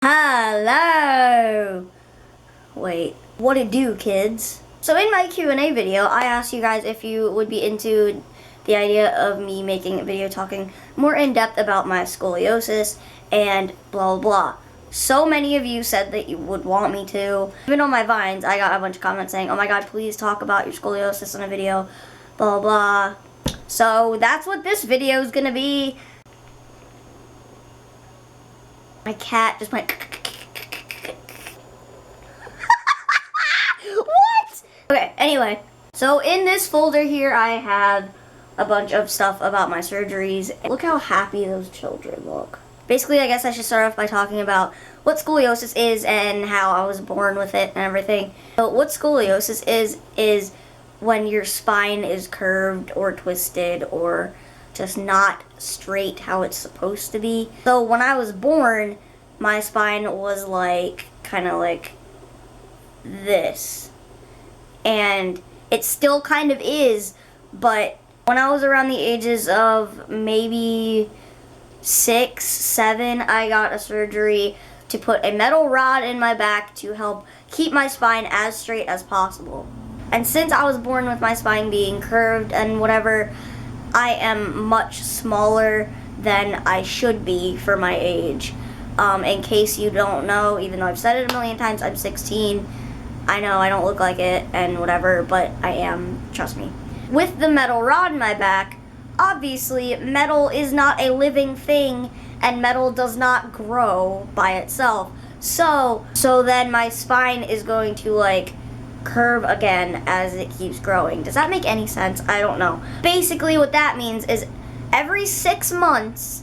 Hello! Wait, what it do, kids? So in my Q&A video, I asked you guys if you would be into the idea of me making a video talking more in depth about my scoliosis and blah blah blah. So many of you said that you would want me to. Even on my Vines, I got a bunch of comments saying, oh my god, please talk about your scoliosis in a video, blah blah blah. So that's what this video is gonna be. My cat just went what? Okay, anyway. So in this folder here I have a bunch of stuff about my surgeries. Look how happy those children look. Basically, I guess I should start off by talking about what scoliosis is and how I was born with it and everything. So what scoliosis is when your spine is curved or twisted or just not straight how it's supposed to be. So when I was born, my spine was like, kind of like this. And it still kind of is, but when I was around the ages of maybe 6, 7, I got a surgery to put a metal rod in my back to help keep my spine as straight as possible. And since I was born with my spine being curved and whatever, I am much smaller than I should be for my age. In case you don't know, even though I've said it a million times, I'm 16. I know I don't look like it and whatever, but I am, trust me. With the metal rod in my back, obviously metal is not a living thing and metal does not grow by itself. So then my spine is going to like curve again as it keeps growing. Does that make any sense? I don't know. Basically what that means is every 6 months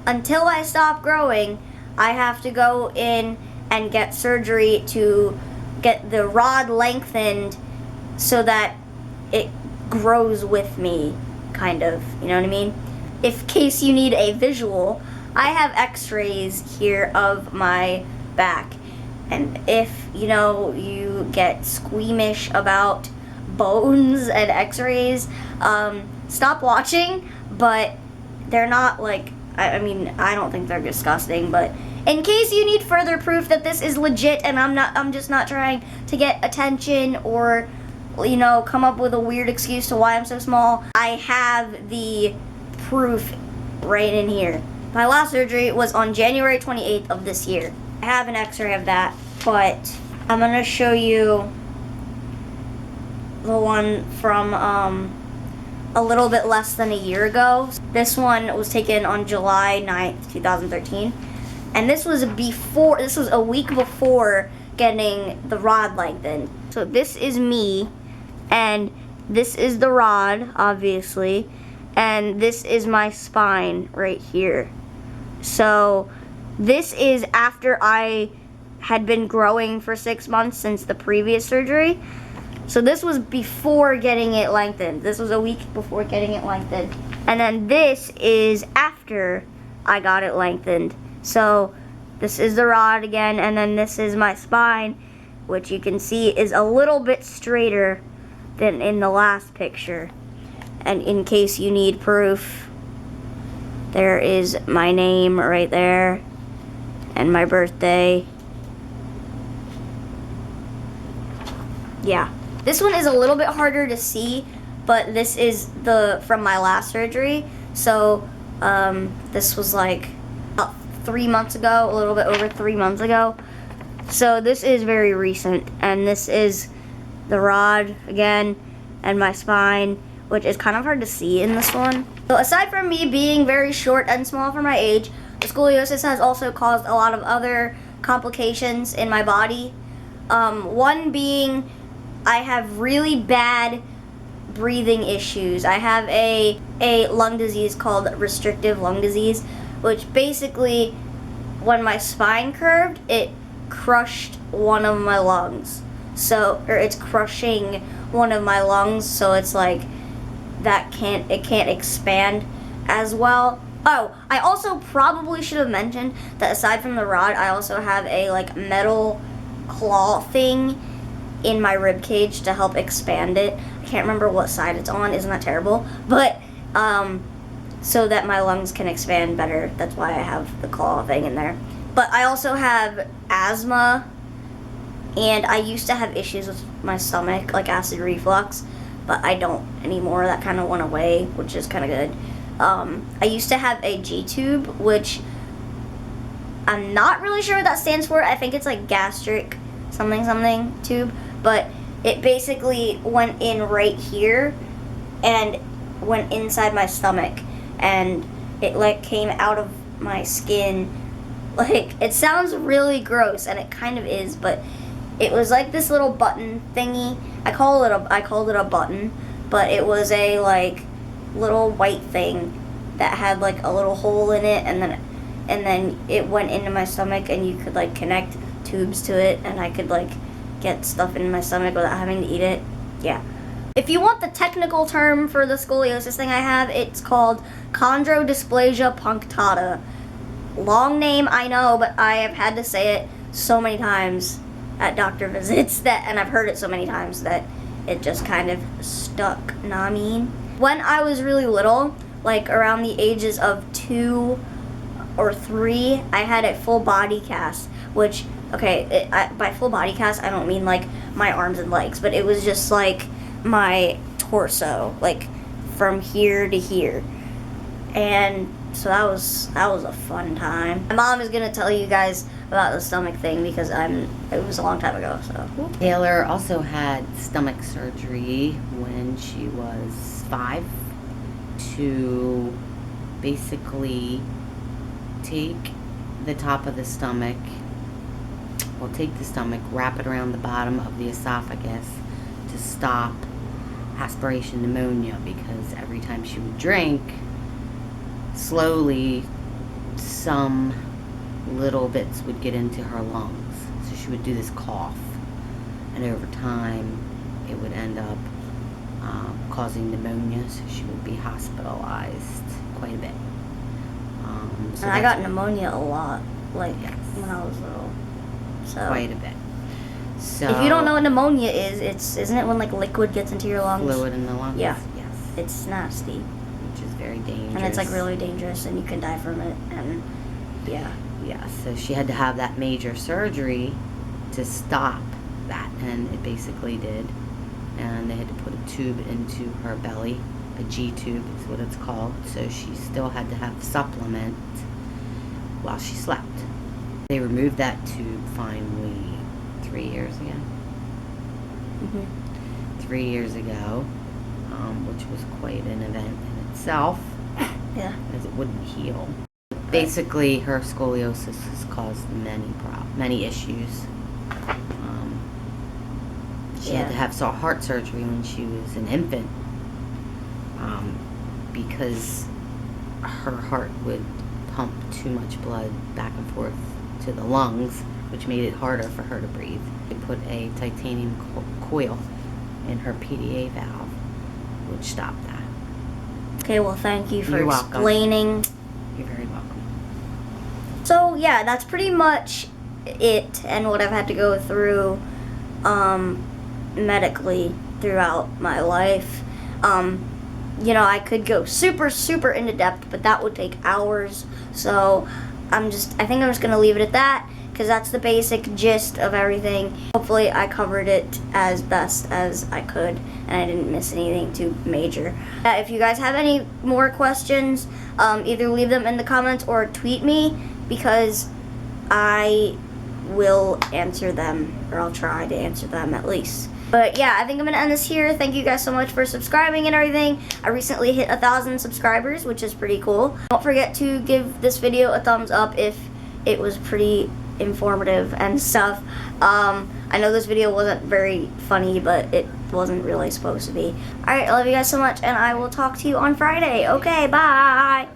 until I stop growing, I have to go in and get surgery to get the rod lengthened so that it grows with me, kind of, you know what I mean? In case you need a visual, I have x-rays here of my back. And if, you know, you get squeamish about bones and x-rays, stop watching, but they're not like, I mean, I don't think they're disgusting, but in case you need further proof that this is legit and I'm just not trying to get attention or, you know, come up with a weird excuse to why I'm so small, I have the proof right in here. My last surgery was on January 28th of this year. I have an x-ray of that, but I'm gonna show you the one from a little bit less than a year ago. This one was taken on July 9th, 2013. And this was a week before getting the rod lengthened. So this is me, and this is the rod, obviously, and this is my spine right here. So this is after I had been growing for 6 months since the previous surgery. So this was before getting it lengthened. This was a week before getting it lengthened. And then this is after I got it lengthened. So this is the rod again, and then this is my spine, which you can see is a little bit straighter than in the last picture. And in case you need proof, there is my name right there and my birthday. Yeah. This one is a little bit harder to see, but this is from my last surgery. So this was like about 3 months ago, a little bit over 3 months ago. So this is very recent, and this is the rod again and my spine, which is kind of hard to see in this one. So aside from me being very short and small for my age, the scoliosis has also caused a lot of other complications in my body. One being I have really bad breathing issues. I have a lung disease called restrictive lung disease, which basically, when my spine curved, it crushed one of my lungs. Or it's crushing one of my lungs, so it's like it can't expand as well. Oh, I also probably should have mentioned that aside from the rod, I also have a like metal claw thing in my rib cage to help expand it. I can't remember what side it's on, isn't that terrible? But so that my lungs can expand better. That's why I have the claw thing in there. But I also have asthma, and I used to have issues with my stomach, like acid reflux, but I don't anymore. That kind of went away, which is kind of good. I used to have a G-tube, which I'm not really sure what that stands for. I think it's like gastric something tube, but it basically went in right here and went inside my stomach, and it like came out of my skin. Like, it sounds really gross, and it kind of is, but it was like this little button thingy. I called it a button, but it was a like little white thing that had like a little hole in it, and then it went into my stomach, and you could like connect tubes to it, and I could like get stuff in my stomach without having to eat it. Yeah. If you want the technical term for the scoliosis thing I have, it's called chondrodysplasia punctata. Long name, I know, but I have had to say it so many times at doctor visits and I've heard it so many times that it just kind of stuck. Know what I mean? When I was really little, like around the ages of 2 or 3, I had a full body cast, which, okay, by full body cast, I don't mean like my arms and legs, but it was just like my torso, like from here to here. And so that was a fun time. My mom is gonna tell you guys about the stomach thing because it was a long time ago. So Taylor also had stomach surgery when she was 5 to basically take the top of the stomach, take the stomach, wrap it around the bottom of the esophagus to stop aspiration pneumonia, because every time she would drink, slowly some little bits would get into her lungs. So she would do this cough, and over time it would end up causing pneumonia, so she would be hospitalized quite a bit. And I got pneumonia a lot, like when I was little. So quite a bit. So if you don't know what pneumonia is, isn't it when like liquid gets into your lungs? Fluid in the lungs. Yeah. Yes. It's nasty. Which is very dangerous. And it's like really dangerous, and you can die from it. And yeah. Yeah. So she had to have that major surgery to stop that, and it basically did. And they had to put a tube into her belly, a G tube is what it's called. So she still had to have supplement while she slept. They removed that tube finally 3 years ago. 3 years ago, which was quite an event in itself. Yeah. As it wouldn't heal. Basically, her scoliosis has caused many issues. She had to have heart surgery when she was an infant, because her heart would pump too much blood back and forth to the lungs, which made it harder for her to breathe. They put a titanium coil in her PDA valve, which stopped that. Okay, well, thank you for You're welcome. explaining. You're very welcome. So yeah, that's pretty much it, and what I've had to go through medically throughout my life. You know, I could go super into depth, but that would take hours. So I think I'm just gonna leave it at that, because that's the basic gist of everything. Hopefully I covered it as best as I could, and I didn't miss anything too major. If you guys have any more questions, either leave them in the comments or tweet me, because I will answer them, or I'll try to answer them at least. But yeah, I think I'm gonna end this here. Thank you guys so much for subscribing and everything. I recently hit 1,000 subscribers, which is pretty cool. Don't forget to give this video a thumbs up if it was pretty informative and stuff. I know this video wasn't very funny, but it wasn't really supposed to be. Alright, I love you guys so much, and I will talk to you on Friday. Okay, bye!